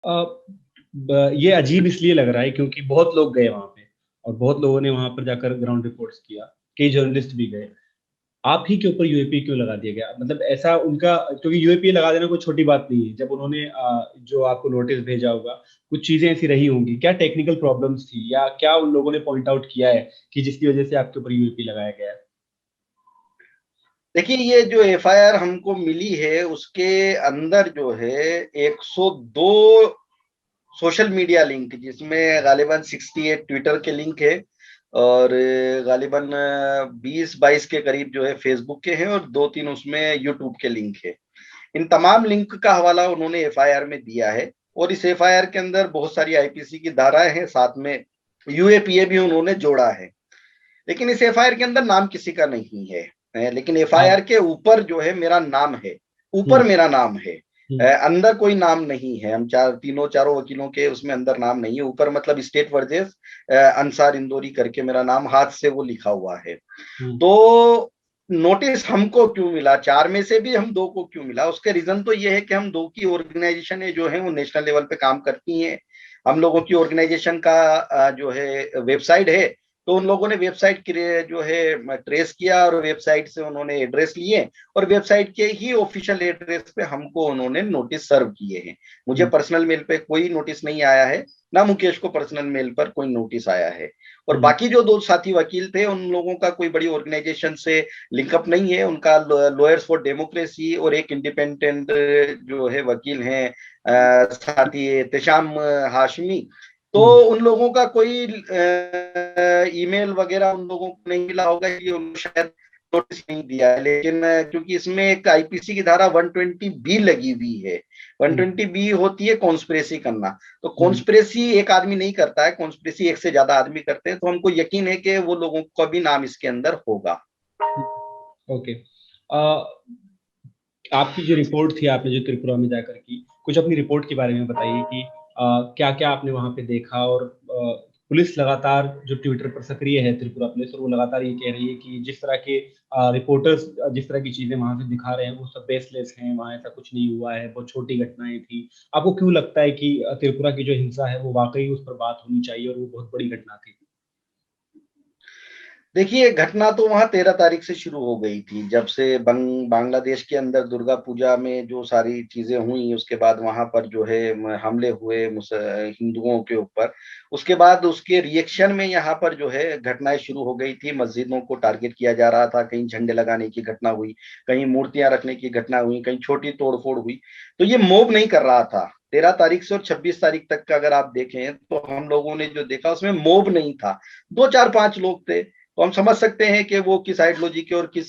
ये अजीब इसलिए लग रहा है क्योंकि बहुत लोग गए वहां पे और बहुत लोगों ने वहां पर जाकर ग्राउंड रिपोर्ट्स किया। कई जर्नलिस्ट भी गए। आप ही के ऊपर यूएपी क्यों लगा दिया गया? मतलब ऐसा उनका, क्योंकि यूएपी लगा देना कोई छोटी बात नहीं है। जब उन्होंने जो आपको नोटिस भेजा होगा, कुछ चीजें ऐसी रही होंगी। क्या टेक्निकल प्रॉब्लम्स थी या क्या उन लोगों ने पॉइंट आउट किया है कि जिसकी वजह से आपके ऊपर यूएपी लगाया गया है? देखिए, ये जो एफआईआर हमको मिली है उसके अंदर जो है 102 सोशल मीडिया लिंक, जिसमें गालिबन 68 ट्विटर के लिंक है और गालिबन 20-22 के करीब जो है फेसबुक के हैं और 2-3 उसमें यूट्यूब के लिंक है। इन तमाम लिंक का हवाला उन्होंने एफआईआर में दिया है और इस एफआईआर के अंदर बहुत सारी आईपीसी की धाराएं हैं, साथ में यूएपीए भी उन्होंने जोड़ा है। लेकिन इस एफआईआर के अंदर नाम किसी का नहीं है। लेकिन एफआईआर आप। के ऊपर जो है मेरा नाम है, ऊपर हम्म। मेरा नाम है। हम्म। अंदर कोई नाम नहीं है। हम चारों वकीलों के उसमें अंदर नाम नहीं है। ऊपर मतलब स्टेट वर्सेस अंसार इंदौरी करके मेरा नाम हाथ से वो लिखा हुआ है। हम्म। तो नोटिस हमको क्यों मिला, चार में से भी हम दो को क्यों मिला, उसके रीजन तो ये है कि हम दो की ऑर्गेनाइजेशन है जो है वो नेशनल लेवल पे काम करती हैं। हम लोगों की ऑर्गेनाइजेशन का जो है वेबसाइट है, तो उन लोगों ने वेबसाइट जो है ट्रेस किया और वेबसाइट से उन्होंने एड्रेस लिए और वेबसाइट के ही ऑफिशियल एड्रेस पे हमको उन्होंने नोटिस सर्व किए हैं। मुझे हम्म। पर्सनल मेल पे कोई नोटिस नहीं आया है, ना मुकेश को पर्सनल मेल पर कोई नोटिस आया है। और हम्म। बाकी जो दो साथी वकील थे उन लोगों का कोई बड़ी ऑर्गेनाइजेशन से लिंकअप नहीं है। उनका लॉयर्स फॉर डेमोक्रेसी और एक इंडिपेंडेंट जो है वकील हैं साथी एहतेशाम हाशमी, तो हम्म। उन लोगों का कोई ईमेल वगैरह उन लोगों को नहीं मिला होगा, ये उन्होंने शायद नोटिस नहीं दिया है। लेकिन क्योंकि इसमें एक आईपीसी की धारा 120 बी लगी हुई है, हम्म। 120 बी होती है कॉन्स्पिरेसी करना। तो हम्म। कॉन्स्पिरेसी एक आदमी नहीं करता है, कॉन्स्पिरेसी एक से ज्यादा आदमी करते हैं। तो हमको यकीन है कि वो लोगों का भी नाम इसके अंदर होगा। ओके। आपकी जो रिपोर्ट थी, आपने जो त्रिपुरा में जाकर की, कुछ अपनी रिपोर्ट के बारे में बताइए कि क्या क्या आपने वहां पे देखा। और पुलिस लगातार, जो ट्विटर पर सक्रिय है त्रिपुरा पुलिस, और वो लगातार ये कह रही है कि जिस तरह के रिपोर्टर्स जिस तरह की चीजें वहां से दिखा रहे हैं वो सब बेसलेस हैं। वहां ऐसा कुछ नहीं हुआ है, बहुत छोटी घटनाएं थी। आपको क्यों लगता है कि त्रिपुरा की जो हिंसा है वो वाकई उस पर बात होनी चाहिए और वो बहुत बड़ी घटना थी? देखिए, घटना तो वहां 13 तारीख से शुरू हो गई थी, जब से बांग्लादेश के अंदर दुर्गा पूजा में जो सारी चीजें हुई, उसके बाद वहां पर जो है हमले हुए हिंदुओं के ऊपर। उसके बाद उसके रिएक्शन में यहाँ पर जो है घटनाएं शुरू हो गई थी। मस्जिदों को टारगेट किया जा रहा था, कहीं झंडे लगाने की घटना हुई, कहीं मूर्तियां रखने की घटना हुई, कहीं छोटी तोड़फोड़ हुई। तो ये मोब नहीं कर रहा था। 13 तारीख से और 26 तारीख तक का अगर आप देखें तो हम लोगों ने जो देखा उसमें मोब नहीं था, दो चार पांच लोग थे। तो हम समझ सकते हैं कि वो किस आइडियोलॉजी के और किस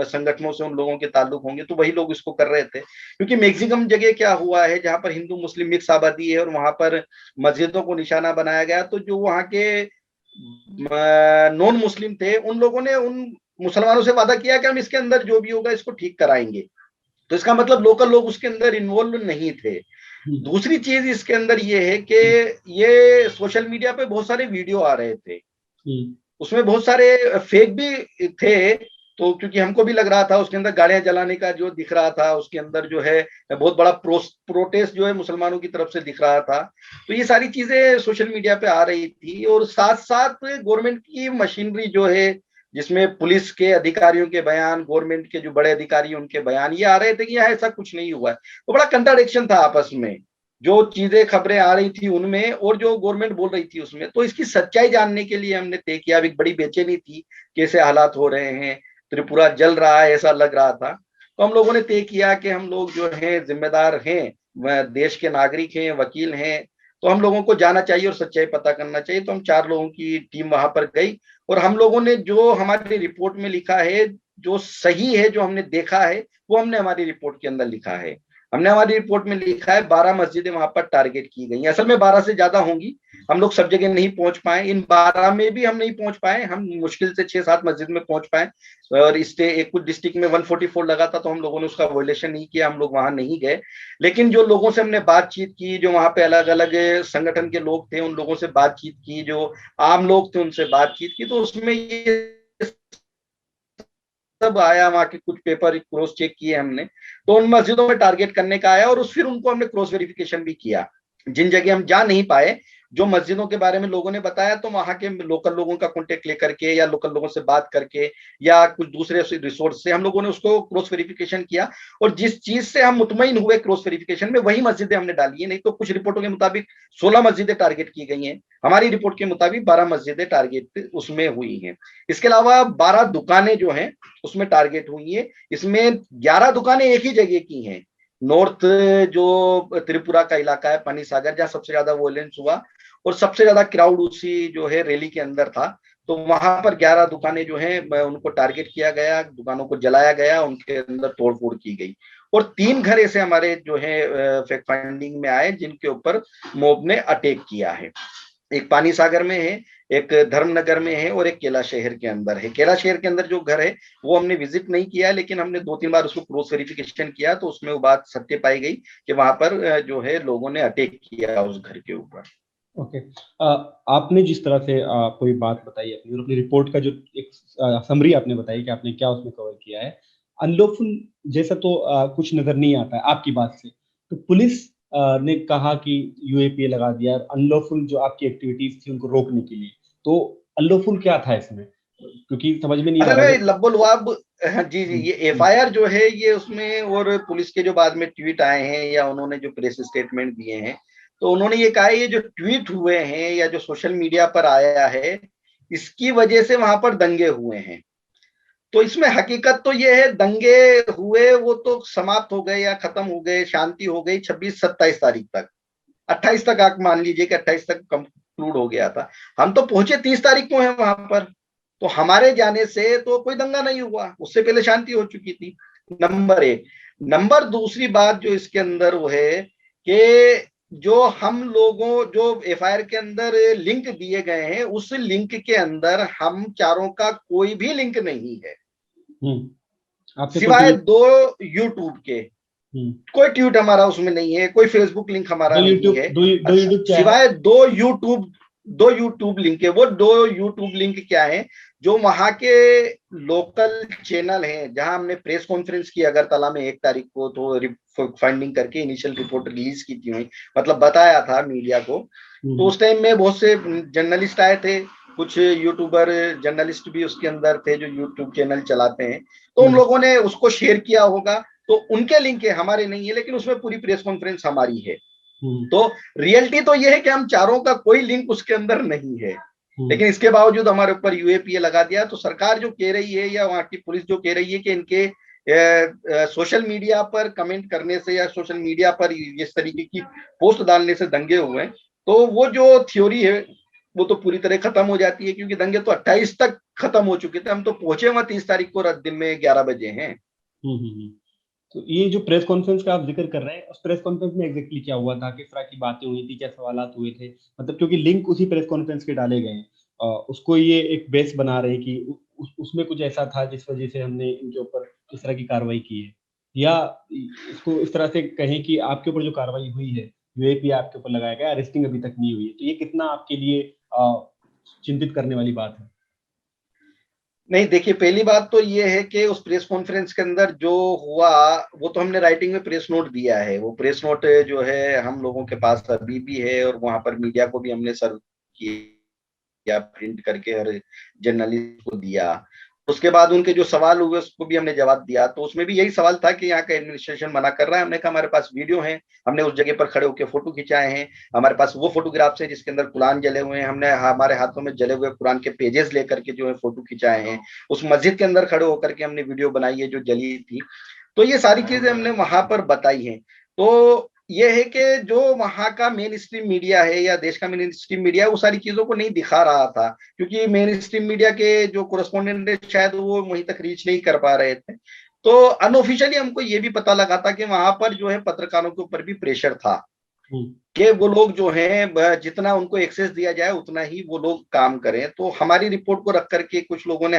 संगठनों से उन लोगों के ताल्लुक होंगे, तो वही लोग इसको कर रहे थे। क्योंकि मैक्सिमम जगह क्या हुआ है, जहां पर हिंदू मुस्लिम मिक्स आबादी है और वहां पर मस्जिदों को निशाना बनाया गया, तो जो वहां के नॉन मुस्लिम थे उन लोगों ने उन मुसलमानों से वादा किया कि हम इसके अंदर जो भी होगा इसको ठीक कराएंगे। तो इसका मतलब लोकल लोग उसके अंदर इन्वॉल्व नहीं थे। हम्म। दूसरी चीज इसके अंदर ये है कि ये सोशल मीडिया पे बहुत सारे वीडियो आ रहे थे, हम्म। उसमें बहुत सारे फेक भी थे। तो क्योंकि हमको भी लग रहा था उसके अंदर गाड़ियां जलाने का जो दिख रहा था, उसके अंदर जो है बहुत बड़ा प्रोटेस्ट जो है मुसलमानों की तरफ से दिख रहा था। तो ये सारी चीजें सोशल मीडिया पे आ रही थी और साथ साथ गवर्नमेंट की मशीनरी जो है, जिसमें पुलिस के अधिकारियों के बयान, गवर्नमेंट के जो बड़े अधिकारी उनके बयान ये आ रहे थे कि यहाँ ऐसा कुछ नहीं हुआ है। तो बड़ा कंट्राडिक्शन था आपस में, जो चीजें खबरें आ रही थी उनमें और जो गवर्नमेंट बोल रही थी उसमें। तो इसकी सच्चाई जानने के लिए हमने तय किया। एक बड़ी बेचैनी थी, कैसे हालात हो रहे हैं, त्रिपुरा जल रहा है ऐसा लग रहा था। तो हम लोगों ने तय किया कि हम लोग जो हैं जिम्मेदार हैं, देश के नागरिक हैं, वकील हैं, तो हम लोगों को जाना चाहिए और सच्चाई पता करना चाहिए। तो हम 4 लोगों की टीम वहां पर गई और हम लोगों ने जो हमारी रिपोर्ट में लिखा है, जो सही है, जो हमने देखा है, वो हमने हमारी रिपोर्ट के अंदर लिखा है। हमने हमारी रिपोर्ट में लिखा है 12 मस्जिदें वहां पर टारगेट की गई। असल में 12 से ज्यादा होंगी, हम लोग सब जगह नहीं पहुंच पाए। इन 12 में भी हम नहीं पहुंच पाए, हम मुश्किल से 6-7 मस्जिद में पहुंच पाए। और इससे एक कुछ डिस्ट्रिक्ट में 144 लगा था, तो हम लोगों ने उसका वॉयलेशन नहीं किया, हम लोग वहां नहीं गए। लेकिन जो लोगों से हमने बातचीत की, जो वहां पे अलग अलग संगठन के लोग थे उन लोगों से बातचीत की, जो आम लोग थे उनसे बातचीत की, तो उसमें ये सब आया। वहां के कुछ पेपर क्रॉस चेक किए हमने, तो उन मस्जिदों में टारगेट करने का आया और उस फिर उनको हमने क्रॉस वेरिफिकेशन भी किया। जिन जगह हम जा नहीं पाए, जो मस्जिदों के बारे में लोगों ने बताया, तो वहां के लोकल लोगों का कांटेक्ट लेकर के या लोकल लोगों से बात करके या कुछ दूसरे रिसोर्स से हम लोगों ने उसको क्रॉस वेरिफिकेशन किया। और जिस चीज से हम मुतमईन हुए क्रॉस वेरिफिकेशन में, वही मस्जिदें हमने डाली है। नहीं तो कुछ रिपोर्टों के मुताबिक 16 मस्जिदें टारगेट की गई हैं, हमारी रिपोर्ट के मुताबिक 12 मस्जिदें टारगेट उसमें हुई हैं। इसके अलावा 12 दुकानें जो हैं उसमें टारगेट हुई है। इसमें 11 दुकानें एक ही जगह की हैं। नॉर्थ जो त्रिपुरा का इलाका है, पानी सागर, जहाँ सबसे ज्यादा वोलेंस हुआ और सबसे ज्यादा क्राउड उसी जो है रैली के अंदर था, तो वहां पर 11 दुकानें जो हैं उनको टारगेट किया गया, दुकानों को जलाया गया, उनके अंदर तोड़फोड़ की गई। और 3 घर ऐसे हमारे जो है फैक्ट फाइंडिंग में आए जिनके ऊपर मॉब ने अटैक किया है। एक पानी सागर में है, एक धर्मनगर में है और एक केला शहर के अंदर है। केला शहर के अंदर जो घर है वो हमने विजिट नहीं किया, लेकिन हमने 2-3 बार उसको क्रॉस वेरिफिकेशन किया, तो उसमें वो बात सत्य पाई गई कि वहां पर जो है लोगों ने अटैक किया उस घर के ऊपर। ओके। आपने जिस तरह से कोई बात बताई अपनी और अपनी रिपोर्ट का जो एक समरी आपने बताई कि आपने क्या उसमें कवर किया है, अनलॉफुल जैसा तो कुछ नजर नहीं आता है आपकी बात से। तो पुलिस ने कहा कि यूएपीए लगा दिया, अनलॉफुल जो आपकी एक्टिविटीज थी उनको रोकने के लिए। तो अनलॉफुल क्या था इसमें, क्योंकि समझ में नहीं आ असल रहा में जब। लब्बुल लुआब, हाँ, जी जी, हम्म, ये एफआईआर जो है ये उसमें, और पुलिस के जो बाद में ट्वीट आए हैं या उन्होंने जो प्रेस स्टेटमेंट दिए हैं, तो उन्होंने ये कहा है ये जो ट्वीट हुए हैं या जो सोशल मीडिया पर आया है, इसकी वजह से वहां पर दंगे हुए हैं। तो इसमें हकीकत तो ये है, दंगे हुए वो तो समाप्त हो गए या खत्म हो गए, शांति हो गई 26-27 तारीख तक। 28 तक आप मान लीजिए कि 28 तक कंक्लूड हो गया था। हम तो पहुंचे 30 तारीख को हैं वहां पर, तो हमारे जाने से तो कोई दंगा नहीं हुआ, उससे पहले शांति हो चुकी थी। नंबर एक। नंबर दूसरी बात जो इसके अंदर वो है कि जो हम लोगों जो एफआईआर के अंदर लिंक दिए गए हैं, उस लिंक के अंदर हम चारों का कोई भी लिंक नहीं है, आपने कोई सिवाय ट्वीट। 2 यूट्यूब के। हम्म, कोई ट्वीट हमारा उसमें नहीं है, कोई फेसबुक लिंक हमारा दो नहीं यूट्यूब है। दो यूट्यूब क्या है? सिवाय 2 यूट्यूब लिंक है। वो 2 यूट्यूब लिंक क्या है, जो वहां के लोकल चैनल हैं, जहां हमने प्रेस कॉन्फ्रेंस की अगरतला में 1 तारीख को, तो फाइंडिंग करके इनिशियल रिपोर्ट रिलीज की थी वहीं, मतलब बताया था मीडिया को। तो हम्म, उस टाइम में बहुत से जर्नलिस्ट आए थे, कुछ यूट्यूबर जर्नलिस्ट भी उसके अंदर थे जो यूट्यूब चैनल चलाते हैं, तो उन हम्म, लोगों ने उसको शेयर किया होगा। तो उनके लिंक है, हमारे नहीं है, लेकिन उसमें पूरी प्रेस कॉन्फ्रेंस हमारी है। हम्म, तो रियलिटी तो ये है कि हम चारों का कोई लिंक उसके अंदर नहीं है। हम्म, लेकिन इसके बावजूद हमारे ऊपर यूएपीए लगा दिया। तो सरकार जो कह रही है या वहां की पुलिस जो कह रही है कि इनके सोशल मीडिया पर कमेंट करने से या सोशल मीडिया पर इस तरीके की पोस्ट डालने से दंगे हुए हैं, तो वो जो थ्योरी है वो तो पूरी तरह खत्म हो जाती है, क्योंकि दंगे तो 28 तक खत्म हो चुके थे। हम तो पहुंचे वहां 30 तारीख को रात दिन में 11 बजे हैं। हम्म। तो ये जो प्रेस कॉन्फ्रेंस का आप जिक्र कर रहे हैं, उस प्रेस कॉन्फ्रेंस में एग्जैक्टली क्या हुआ था, किस तरह की बातें हुई थी, क्या सवालात हुए थे? मतलब क्योंकि लिंक उसी प्रेस कॉन्फ्रेंस के डाले गए हैं, उसको ये एक बेस बना रहे हैं कि उसमें कुछ ऐसा था जिस वजह से हमने इनके ऊपर इस तरह की कार्रवाई की है, या इसको इस तरह से कहें कि आपके ऊपर जो कार्रवाई हुई है, यूएपी आपके ऊपर लगाया गया, अरेस्टिंग अभी तक नहीं हुई है, तो ये कितना आपके लिए चिंतित करने वाली बात है? नहीं, देखिए, पहली बात तो ये है कि उस प्रेस कॉन्फ्रेंस के अंदर जो हुआ, वो तो हमने राइटिंग में प्रेस नोट दिया है। वो प्रेस नोट जो है हम लोगों के पास अभी भी है, और वहां पर मीडिया को भी हमने सर्व किया, प्रिंट करके हर जर्नलिस्ट को दिया। उसके बाद उनके जो सवाल हुए उसको भी हमने जवाब दिया। तो उसमें भी यही सवाल था कि यहाँ का एडमिनिस्ट्रेशन मना कर रहा है। हमने कहा हमारे पास वीडियो है, हमने उस जगह पर खड़े होकर फोटो खिंचाए हैं, हमारे पास वो फोटोग्राफ्स हैं जिसके अंदर कुरान जले हुए हैं, हमने हमारे हाथों में जले हुए कुरान के पेजेस लेकर के जो है फोटो खिंचाए हैं, उस मस्जिद के अंदर खड़े होकर के हमने वीडियो बनाई है जो जली थी। तो ये सारी चीजें हमने वहां पर बताई हैं। तो ये है कि जो वहां का मेन स्ट्रीम मीडिया है या देश का मेन स्ट्रीम मीडिया, वो सारी चीजों को नहीं दिखा रहा था, क्योंकि मेन स्ट्रीम मीडिया के जो कोरेस्पोंडेंट है शायद वो वहीं तक रीच नहीं कर पा रहे थे। तो अनऑफिशियली हमको ये भी पता लगा था कि वहां पर जो है पत्रकारों के ऊपर भी प्रेशर था हम्म, कि वो लोग जो हैं जितना उनको एक्सेस दिया जाए उतना ही वो लोग काम करें। तो हमारी रिपोर्ट को रख करके कुछ लोगों ने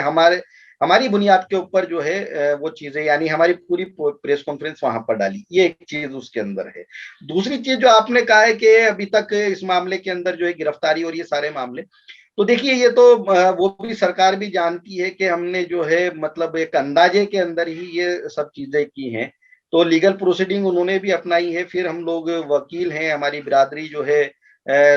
हमारी बुनियाद के ऊपर जो है वो चीजें, यानी हमारी पूरी प्रेस कॉन्फ्रेंस वहां पर डाली। ये एक चीज उसके अंदर है। दूसरी चीज जो आपने कहा है कि अभी तक इस मामले के अंदर जो है गिरफ्तारी और ये सारे मामले, तो देखिए ये तो वो भी सरकार भी जानती है कि हमने जो है मतलब एक अंदाजे के अंदर ही ये सब चीजें की हैं। तो लीगल प्रोसीडिंग उन्होंने भी अपनाई है। फिर हम लोग वकील हैं, हमारी बिरादरी जो है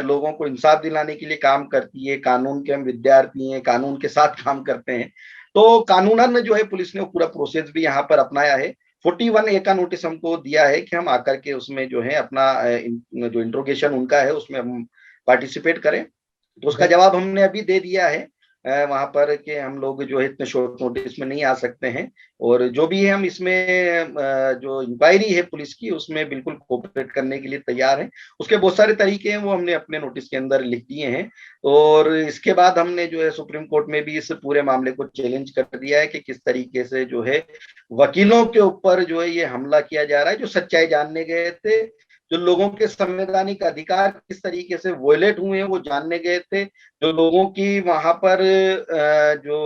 लोगों को इंसाफ दिलाने के लिए काम करती है, कानून के हम विद्यार्थी हैं, कानून के साथ काम करते हैं। तो कानूनन जो है पुलिस ने पूरा प्रोसेस भी यहाँ पर अपनाया है। 41A का नोटिस हमको दिया है कि हम आकर के उसमें जो है अपना जो इंट्रोगेशन उनका है उसमें हम पार्टिसिपेट करें। तो उसका जवाब हमने अभी दे दिया है वहां पर कि हम लोग जो है इतने शॉर्ट नोटिस में नहीं आ सकते हैं, और जो भी है हम इसमें जो इंक्वायरी है पुलिस की उसमें बिल्कुल कोऑपरेट करने के लिए तैयार हैं। उसके बहुत सारे तरीके हैं, वो हमने अपने नोटिस के अंदर लिख दिए हैं। और इसके बाद हमने जो है सुप्रीम कोर्ट में भी इस पूरे मामले को चैलेंज कर दिया है कि किस तरीके से जो है वकीलों के ऊपर जो है ये हमला किया जा रहा है, जो सच्चाई जानने गए थे, जो लोगों के संवैधानिक अधिकार किस तरीके से वोलेट हुए हैं वो जानने गए थे, जो लोगों की वहां पर जो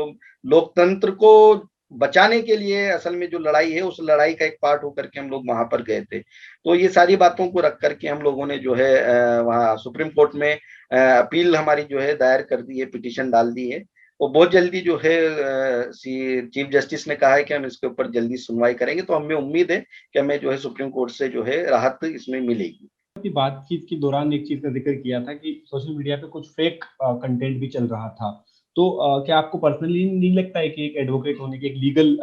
लोकतंत्र को बचाने के लिए असल में जो लड़ाई है उस लड़ाई का एक पार्ट होकर के हम लोग वहां पर गए थे। तो ये सारी बातों को रख करके हम लोगों ने जो है वहाँ सुप्रीम कोर्ट में अपील हमारी जो है दायर कर दी है, पिटीशन डाल दी है। वो बहुत जल्दी जो है चीफ जस्टिस ने कहा है कि हम इसके ऊपर जल्दी सुनवाई करेंगे, तो हमें उम्मीद है कि हमें जो है सुप्रीम कोर्ट से जो है राहत इसमें मिलेगी। की बातचीत के दौरान एक चीज का जिक्र किया था कि सोशल मीडिया पे कुछ फेक कंटेंट भी चल रहा था। तो क्या आपको पर्सनली नहीं लगता है कि एक एडवोकेट होने के, एक लीगल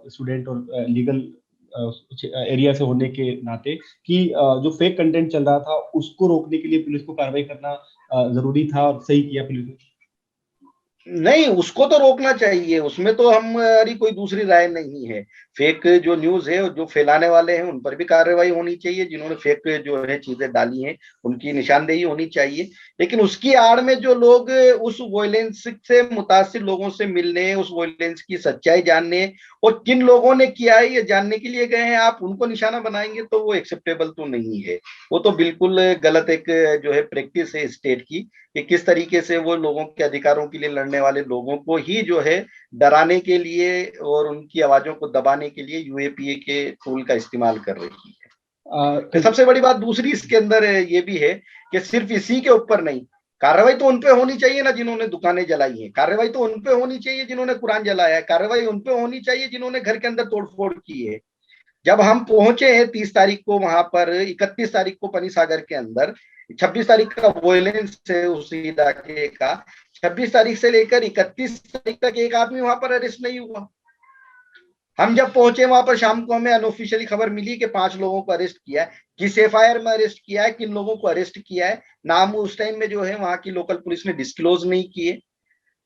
स्टूडेंट और लीगल एरिया से होने के नाते कि जो फेक कंटेंट चल रहा था उसको रोकने के लिए पुलिस को कार्रवाई करना जरूरी था और सही किया पुलिस ने? नहीं, उसको तो रोकना चाहिए, उसमें तो हमारी कोई दूसरी राय नहीं है। फेक जो न्यूज है जो फैलाने वाले हैं उन पर भी कार्रवाई होनी चाहिए, जिन्होंने फेक जो है चीजें डाली हैं उनकी निशानदेही होनी चाहिए। लेकिन उसकी आड़ में जो लोग उस वॉयलेंस से मुतासिर लोगों से मिलने, उस वॉयलेंस की सच्चाई जानने और किन लोगों ने किया है ये जानने के लिए गए हैं, आप उनको निशाना बनाएंगे तो वो एक्सेप्टेबल तो नहीं है। वो तो बिल्कुल गलत एक जो है प्रैक्टिस है स्टेट की, कि किस तरीके से वो लोगों के अधिकारों के लिए लड़ने वाले लोगों को ही जो है डराने के लिए और उनकी आवाजों को दबाने के लिए यूएपीए के टूल का इस्तेमाल कर रही है। सबसे बड़ी बात दूसरी इसके अंदर ये भी है कि सिर्फ इसी के ऊपर नहीं, कार्रवाई तो उनपे होनी चाहिए ना जिन्होंने दुकानें जलाई हैं, कार्रवाई तो उनपे होनी चाहिए जिन्होंने कुरान जलाया है, कार्रवाई उनपे होनी चाहिए जिन्होंने घर के अंदर तोड़फोड़ की है। जब हम पहुंचे हैं 30 तारीख को वहां पर, 31 तारीख को पनी सागर के अंदर, 26 तारीख का वॉयलेंस है उस इलाके का, 26 तारीख से लेकर 31 तारीख तक एक आदमी वहां पर अरेस्ट नहीं हुआ। हम जब पहुंचे वहां पर शाम को हमें अनऑफिशियली खबर मिली कि 5 लोगों को अरेस्ट किया है। किस एफआईआर में अरेस्ट किया है, किन लोगों को अरेस्ट किया है, नाम उस टाइम में जो है वहां की लोकल पुलिस ने डिस्क्लोज नहीं किए।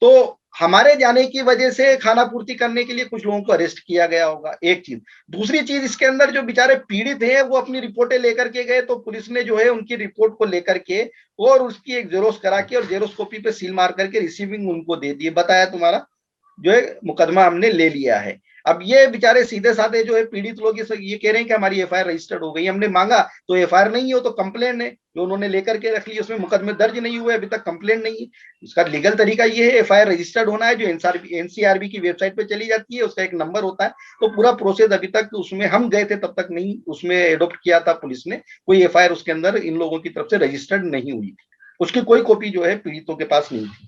तो हमारे जाने की वजह से खाना पूर्ति करने के लिए कुछ लोगों को अरेस्ट किया गया होगा, एक चीज। दूसरी चीज, इसके अंदर जो बेचारे पीड़ित हैं वो अपनी रिपोर्टें लेकर के गए, तो पुलिस ने जो है उनकी रिपोर्ट को लेकर के और उसकी एक जेरोक्स करा के और जेरोक्स कॉपी पे सील मार करके रिसीविंग उनको दे दिए, बताया तुम्हारा जो है मुकदमा हमने ले लिया है। अब ये बेचारे सीधे साधे जो है पीड़ित लोग ये कह रहे हैं कि हमारी एफआईआर रजिस्टर्ड हो गई। हमने मांगा तो एफआईआर नहीं हो तो कंप्लेन है जो उन्होंने लेकर के रख ली, उसमें मुकदमे दर्ज नहीं हुए, अभी तक कंप्लेन नहीं है। इसका लीगल तरीका ये है, एफआईआर रजिस्टर्ड होना है, जो एनसीआरबी की वेबसाइट पे चली जाती है, उसका एक नंबर होता है। तो पूरा प्रोसेस अभी तक उसमें हम गए थे तब तक नहीं उसमें एडॉप्ट किया था पुलिस ने, कोई एफआईआर उसके अंदर इन लोगों की तरफ से रजिस्टर्ड नहीं हुई थी, उसकी कोई कॉपी जो है पीड़ितों के पास नहीं थी।